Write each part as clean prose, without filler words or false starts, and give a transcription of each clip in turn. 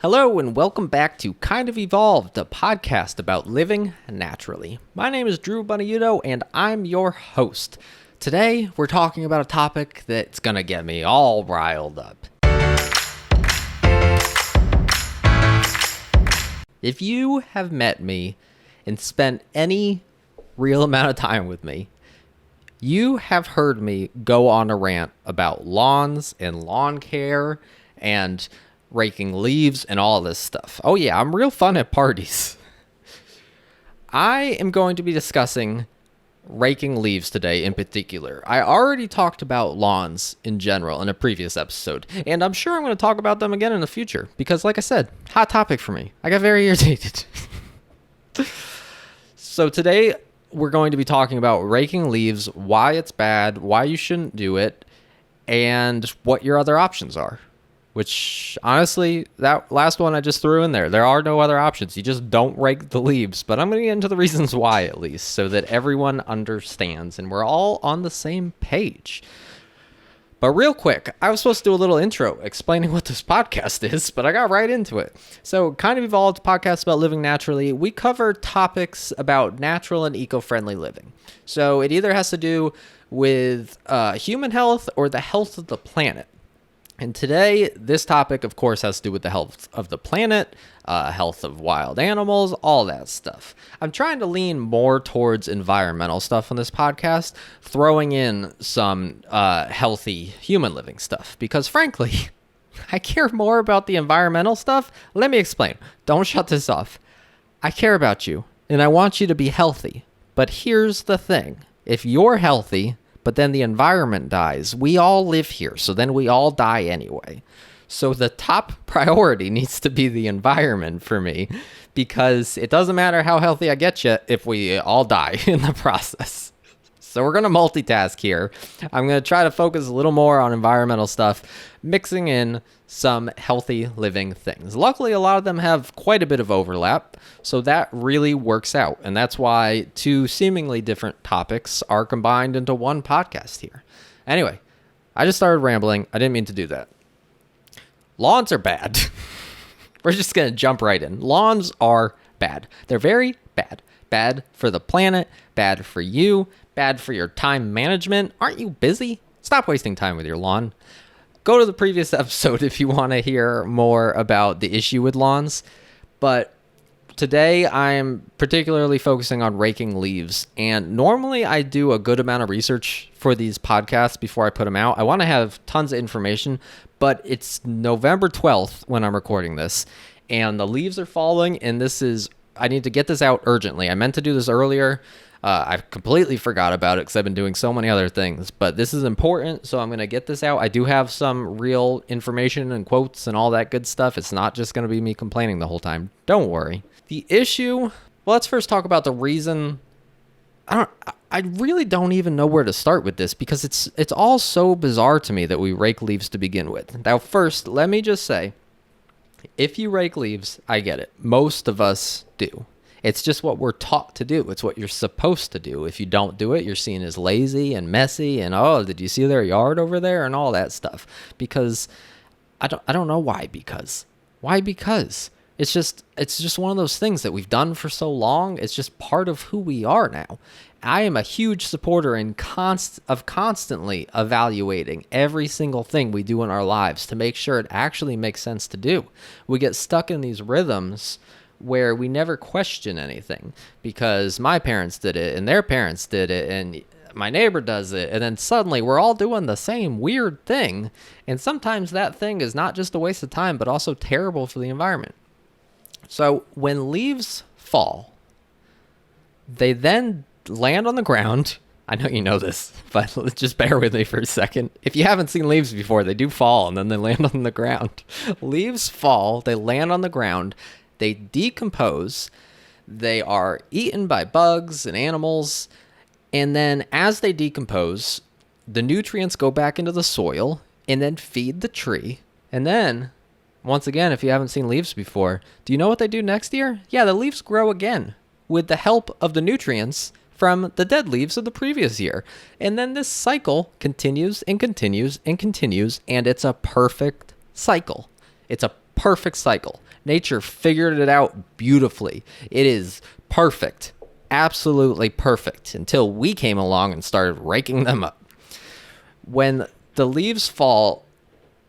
Hello and welcome back to Kind of Evolved, a podcast about living naturally. My name is Drew Bonaiuto and I'm your host. Today we're talking about a topic that's gonna get me all riled up. If you have met me and spent any real amount of time with me, you have heard me go on a rant about lawns and lawn care and raking leaves and all this stuff. Oh yeah, I'm real fun at parties. I am going to be discussing raking leaves today in particular. I already talked about lawns in general in a previous episode, and I'm sure I'm going to talk about them again in the future because, like I said, hot topic for me. I got very irritated. So today we're going to be talking about raking leaves, why it's bad, why you shouldn't do it, and what your other options are. Which, honestly, that last one I just threw in there. There are no other options. You just don't rake the leaves. But I'm going to get into the reasons why, at least, so that everyone understands and we're all on the same page. But real quick, I was supposed to do a little intro explaining what this podcast is, but I got right into it. So, Kind of Evolved, podcast about living naturally. We cover topics about natural and eco-friendly living. So, it either has to do with human health or the health of the planet. And today, this topic, of course, has to do with the health of the planet, health of wild animals, all that stuff. I'm trying to lean more towards environmental stuff on this podcast, throwing in some healthy human living stuff. Because frankly, I care more about the environmental stuff. Let me explain. Don't shut this off. I care about you, and I want you to be healthy. But here's the thing. If you're healthy, but then the environment dies, we all live here, so then we all die anyway. So the top priority needs to be the environment for me, because it doesn't matter how healthy I get you if we all die in the process. So we're going to multitask here. I'm going to try to focus a little more on environmental stuff, mixing in some healthy living things. Luckily, a lot of them have quite a bit of overlap, so that really works out. And that's why two seemingly different topics are combined into one podcast here. Anyway, I just started rambling. I didn't mean to do that. Lawns are bad. We're just going to jump right in. Lawns are bad. They're very bad. Bad for the planet, bad for you, bad for your time management. Aren't you busy? Stop wasting time with your lawn. Go to the previous episode if you want to hear more about the issue with lawns. But today I am particularly focusing on raking leaves. And normally I do a good amount of research for these podcasts before I put them out. I want to have tons of information, but it's November 12th when I'm recording this. And the leaves are falling, and I need to get this out urgently. I meant to do this earlier. I completely forgot about it because I've been doing so many other things. But this is important, so I'm going to get this out. I do have some real information and quotes and all that good stuff. It's not just going to be me complaining the whole time. Don't worry. The issue, well, let's first talk about the reason. I really don't even know where to start with this because it's all so bizarre to me that we rake leaves to begin with. Now, first, let me just say, if you rake leaves, I get it. Most of us do. It's just what we're taught to do. It's what you're supposed to do. If you don't do it, you're seen as lazy and messy and, oh, did you see their yard over there and all that stuff? Because I don't know why because. Why because? It's just one of those things that we've done for so long. It's just part of who we are now. I am a huge supporter of constantly evaluating every single thing we do in our lives to make sure it actually makes sense to do. We get stuck in these rhythms where we never question anything because my parents did it and their parents did it and my neighbor does it, and then suddenly we're all doing the same weird thing, and sometimes that thing is not just a waste of time but also terrible for the environment. So when leaves fall, they then land on the ground. I know you know this, but just bear with me for a second. If you haven't seen leaves before, they do fall and then they land on the ground. Leaves fall, they land on the ground, they decompose, they are eaten by bugs and animals, and then as they decompose, the nutrients go back into the soil and then feed the tree. And then, once again, if you haven't seen leaves before, do you know what they do next year? Yeah, the leaves grow again with the help of the nutrients from the dead leaves of the previous year. And then this cycle continues and continues and continues, and it's a perfect cycle. It's a perfect cycle. Nature figured it out beautifully. It is perfect. Absolutely perfect until we came along and started raking them up. When the leaves fall,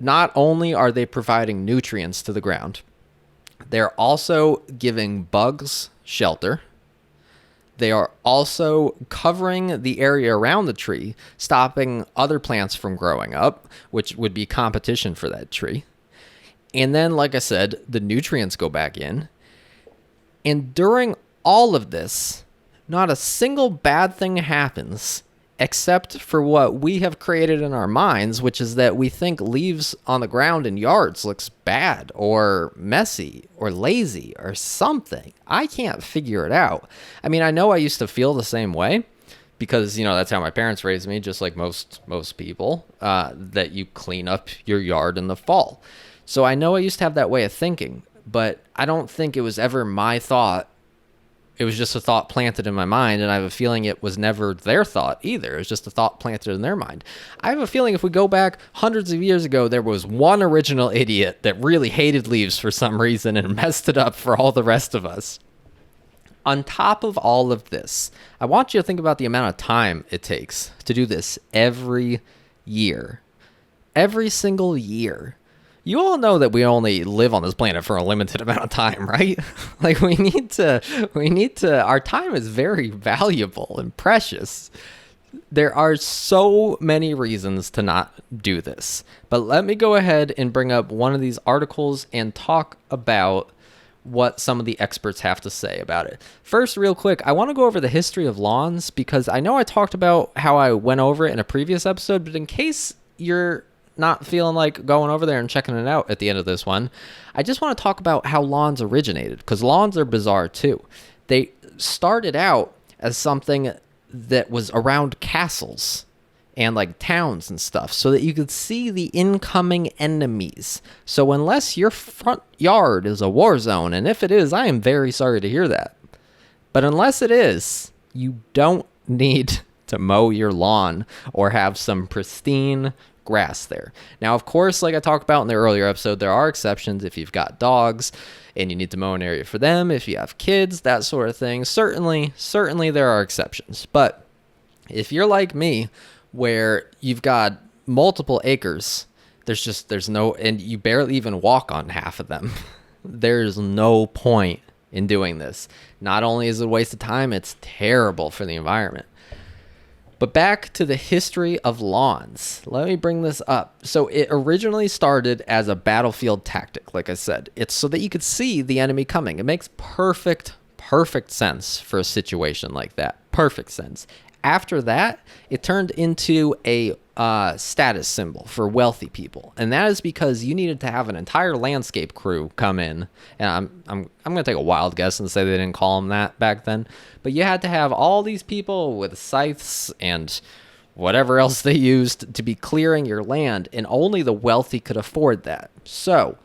not only are they providing nutrients to the ground, they're also giving bugs shelter. They are also covering the area around the tree, stopping other plants from growing up, which would be competition for that tree. And then, like I said, the nutrients go back in. And during all of this, not a single bad thing happens except for what we have created in our minds, which is that we think leaves on the ground in yards looks bad or messy or lazy or something. I can't figure it out. I mean, I know I used to feel the same way because, that's how my parents raised me, just like most people, that you clean up your yard in the fall. So I know I used to have that way of thinking, but I don't think it was ever my thought. It was just a thought planted in my mind, and I have a feeling it was never their thought either. It was just a thought planted in their mind. I have a feeling if we go back hundreds of years ago, there was one original idiot that really hated leaves for some reason and messed it up for all the rest of us. On top of all of this, I want you to think about the amount of time it takes to do this every year. Every single year. You all know that we only live on this planet for a limited amount of time, right? Like we need to, our time is very valuable and precious. There are so many reasons to not do this, but let me go ahead and bring up one of these articles and talk about what some of the experts have to say about it. First, real quick, I want to go over the history of lawns because I know I talked about how I went over it in a previous episode, but in case you're not feeling like going over there and checking it out at the end of this one, I just want to talk about how lawns originated, because lawns are bizarre too. They started out as something that was around castles and like towns and stuff so that you could see the incoming enemies. So unless your front yard is a war zone, and if it is, I am very sorry to hear that, but unless it is, you don't need to mow your lawn or have some pristine grass there. Now, of course, like I talked about in the earlier episode, there are exceptions if you've got dogs and you need to mow an area for them, if you have kids, that sort of thing. Certainly there are exceptions. But if you're like me, where you've got multiple acres, there's no, and you barely even walk on half of them, there's no point in doing this. Not only is it a waste of time, it's terrible for the environment. But back to the history of lawns. Let me bring this up. So it originally started as a battlefield tactic, like I said. It's so that you could see the enemy coming. It makes perfect sense for a situation like that. Perfect sense. After that, it turned into a status symbol for wealthy people, and that is because you needed to have an entire landscape crew come in. And I'm going to take a wild guess and say they didn't call them that back then, but you had to have all these people with scythes and whatever else they used to be clearing your land, and only the wealthy could afford that. So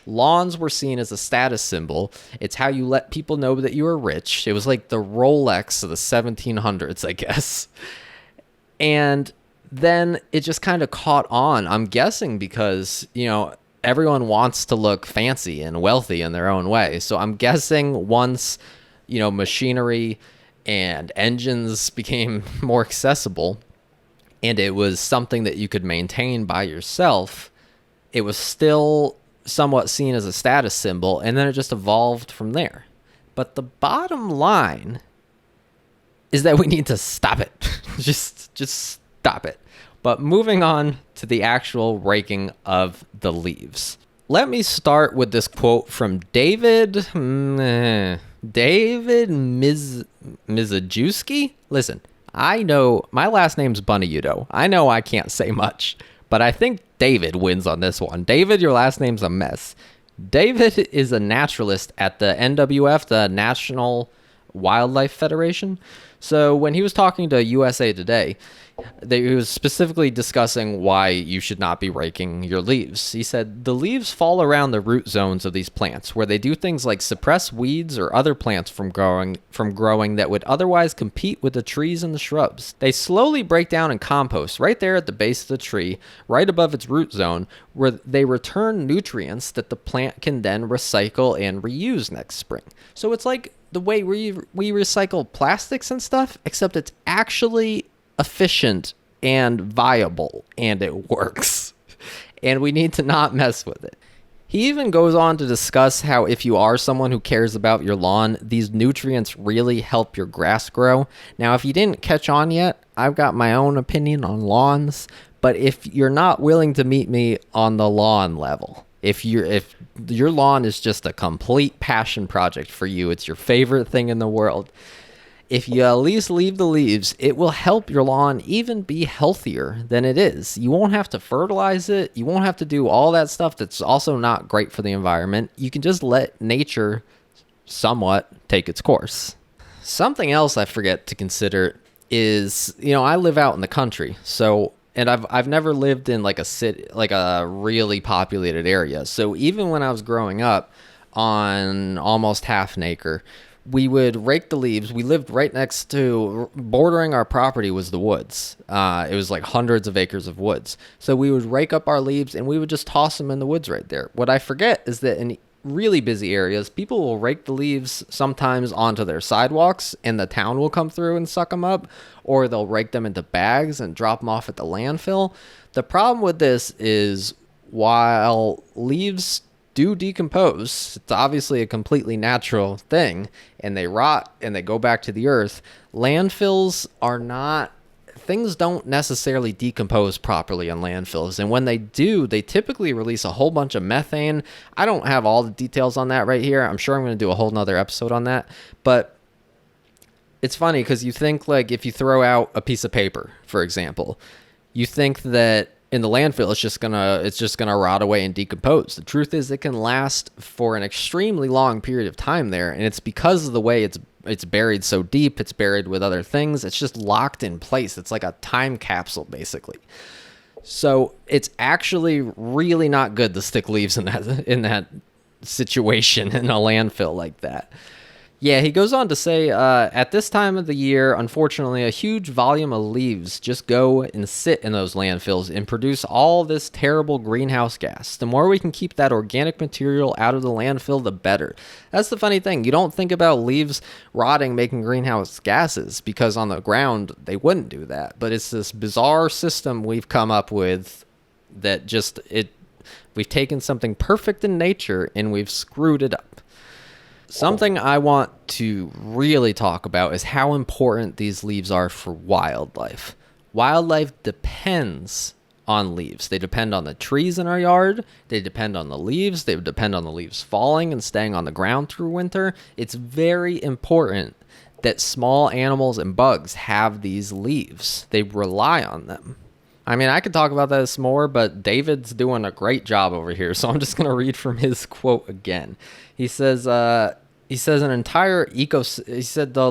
lawns were seen as a status symbol. It's how you let people know that you were rich. It was like the Rolex of the 1700s, I guess. And then it just kind of caught on, I'm guessing, because, everyone wants to look fancy and wealthy in their own way. So I'm guessing once, machinery and engines became more accessible and it was something that you could maintain by yourself, it was still somewhat seen as a status symbol, and then it just evolved from there. But the bottom line is that we need to stop it. just stop it. But moving on to the actual raking of the leaves. Let me start with this quote from David Mizajewski. Listen, I know my last name's Bunnyudo. I know I can't say much, but I think David wins on this one. David, your last name's a mess. David is a naturalist at the NWF, the National Wildlife Federation. So when he was talking to USA Today, he was specifically discussing why you should not be raking your leaves. He said the leaves fall around the root zones of these plants, where they do things like suppress weeds or other plants from growing that would otherwise compete with the trees and the shrubs. They slowly break down and compost right there at the base of the tree, right above its root zone, where they return nutrients that the plant can then recycle and reuse next spring. So it's like the way we recycle plastics and stuff, except it's actually efficient and viable, and it works. And we need to not mess with it. He even goes on to discuss how if you are someone who cares about your lawn, these nutrients really help your grass grow. Now, if you didn't catch on yet, I've got my own opinion on lawns, but if you're not willing to meet me on the lawn level, if your lawn is just a complete passion project for you, it's your favorite thing in the world, if you at least leave the leaves, it will help your lawn even be healthier than it is. You won't have to fertilize it. You won't have to do all that stuff that's also not great for the environment. You can just let nature somewhat take its course. Something else I forget to consider is, I live out in the country, and I've never lived in like a city, like a really populated area. So even when I was growing up on almost half an acre, we would rake the leaves. We lived right next to, bordering our property was the woods. It was like hundreds of acres of woods. So we would rake up our leaves and we would just toss them in the woods right there. What I forget is that in really busy areas, people will rake the leaves sometimes onto their sidewalks and the town will come through and suck them up, or they'll rake them into bags and drop them off at the landfill. The problem with this is while leaves do decompose, it's obviously a completely natural thing, and they rot and they go back to the earth. Landfills are not, things don't necessarily decompose properly on landfills, and when they do, they typically release a whole bunch of methane. I don't have all the details on that right here. I'm sure I'm going to do a whole nother episode on that, but it's funny because you think, like, if you throw out a piece of paper, for example, you think that in the landfill it's just gonna rot away and decompose. The truth is it can last for an extremely long period of time there, and it's because of the way it's buried so deep. It's buried with other things. It's just locked in place. It's like a time capsule, basically. So it's actually really not good to stick leaves in that situation in a landfill like that. Yeah, he goes on to say, at this time of the year, unfortunately, a huge volume of leaves just go and sit in those landfills and produce all this terrible greenhouse gas. The more we can keep that organic material out of the landfill, the better. That's the funny thing. You don't think about leaves rotting, making greenhouse gases, because on the ground, they wouldn't do that. But it's this bizarre system we've come up with that we've taken something perfect in nature and we've screwed it up. Something I want to really talk about is how important these leaves are for wildlife. Wildlife depends on leaves. They depend on the trees in our yard. They depend on the leaves. They depend on the leaves falling and staying on the ground through winter. It's very important that small animals and bugs have these leaves. They rely on them. I mean, I could talk about this more, but David's doing a great job over here, so I'm just going to read from his quote again. He says the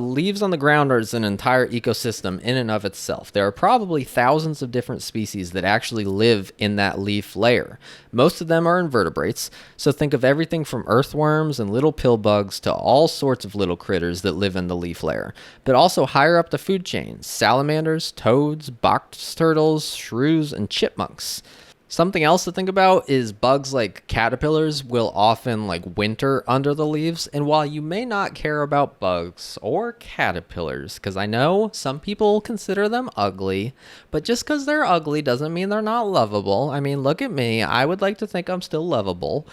leaves on the ground are an entire ecosystem in and of itself. There are probably thousands of different species that actually live in that leaf layer. Most of them are invertebrates, so think of everything from earthworms and little pill bugs to all sorts of little critters that live in the leaf layer. But also higher up the food chain, salamanders, toads, box turtles, shrews, and chipmunks. Something else to think about is bugs like caterpillars will often winter under the leaves. And while you may not care about bugs or caterpillars, because I know some people consider them ugly, but just because they're ugly doesn't mean they're not lovable. I mean, look at me. I would like to think I'm still lovable.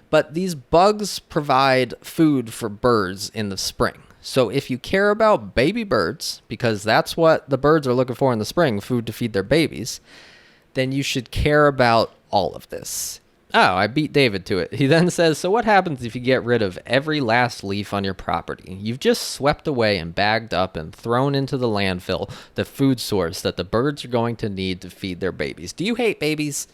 But these bugs provide food for birds in the spring. So if you care about baby birds, because that's what the birds are looking for in the spring, food to feed their babies, then you should care about all of this. Oh, I beat David to it. He then says, so what happens if you get rid of every last leaf on your property? You've just swept away and bagged up and thrown into the landfill the food source that the birds are going to need to feed their babies. Do you hate babies?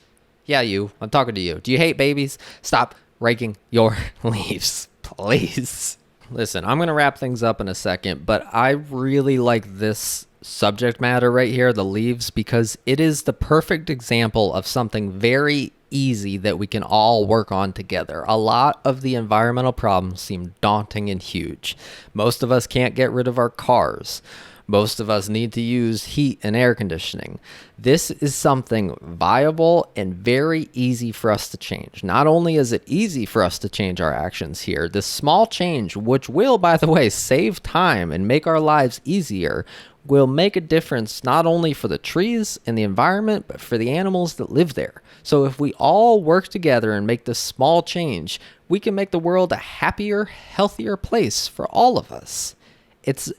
Yeah, you. I'm talking to you. Do you hate babies? Stop raking your leaves, please. Listen, I'm going to wrap things up in a second, but I really like this subject matter right here, the leaves, because it is the perfect example of something very easy that we can all work on together. A lot of the environmental problems seem daunting and huge. Most of us can't get rid of our cars. Most of us need to use heat and air conditioning. This is something viable and very easy for us to change. Not only is it easy for us to change our actions here, this small change, which will, by the way, save time and make our lives easier, will make a difference not only for the trees and the environment, but for the animals that live there. So if we all work together and make this small change, we can make the world a happier, healthier place for all of us. It's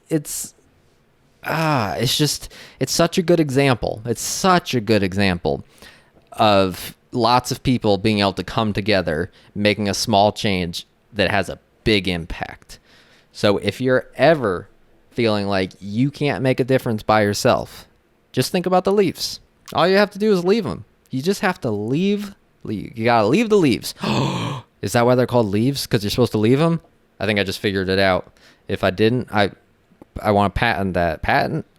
such a good example. It's such a good example of lots of people being able to come together, making a small change that has a big impact. So if you're ever feeling like you can't make a difference by yourself, just think about the leaves. All you have to do is leave them. You just have to leave. You gotta leave the leaves. Is that why they're called leaves? Because you're supposed to leave them? I think I just figured it out. If I didn't, I want to patent that.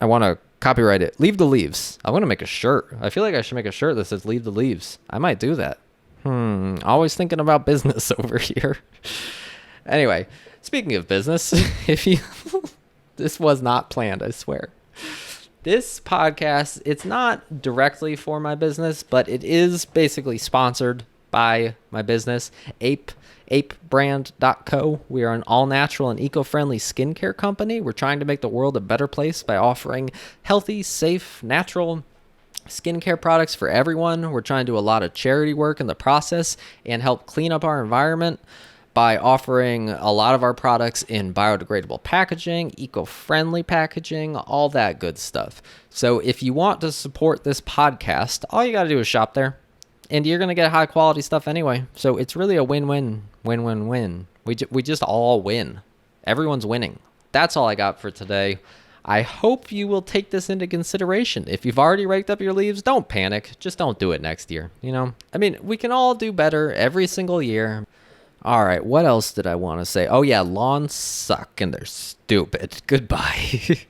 I want to copyright it. Leave the leaves. I want to make a shirt. I feel like I should make a shirt that says leave the leaves. I might do that. Always thinking about business over here. Anyway, speaking of business, this was not planned, I swear. This podcast, it's not directly for my business, but it is basically sponsored by my business, apebrand.co. We are an all-natural and eco-friendly skincare company. We're trying to make the world a better place by offering healthy, safe, natural skincare products for everyone. We're trying to do a lot of charity work in the process and help clean up our environment by offering a lot of our products in biodegradable packaging, eco-friendly packaging, all that good stuff. So if you want to support this podcast, all you got to do is shop there. And you're going to get high quality stuff anyway. So it's really a win-win, win-win-win. We just all win. Everyone's winning. That's all I got for today. I hope you will take this into consideration. If you've already raked up your leaves, don't panic. Just don't do it next year. I mean, we can all do better every single year. All right, what else did I want to say? Oh yeah, lawns suck and they're stupid. Goodbye.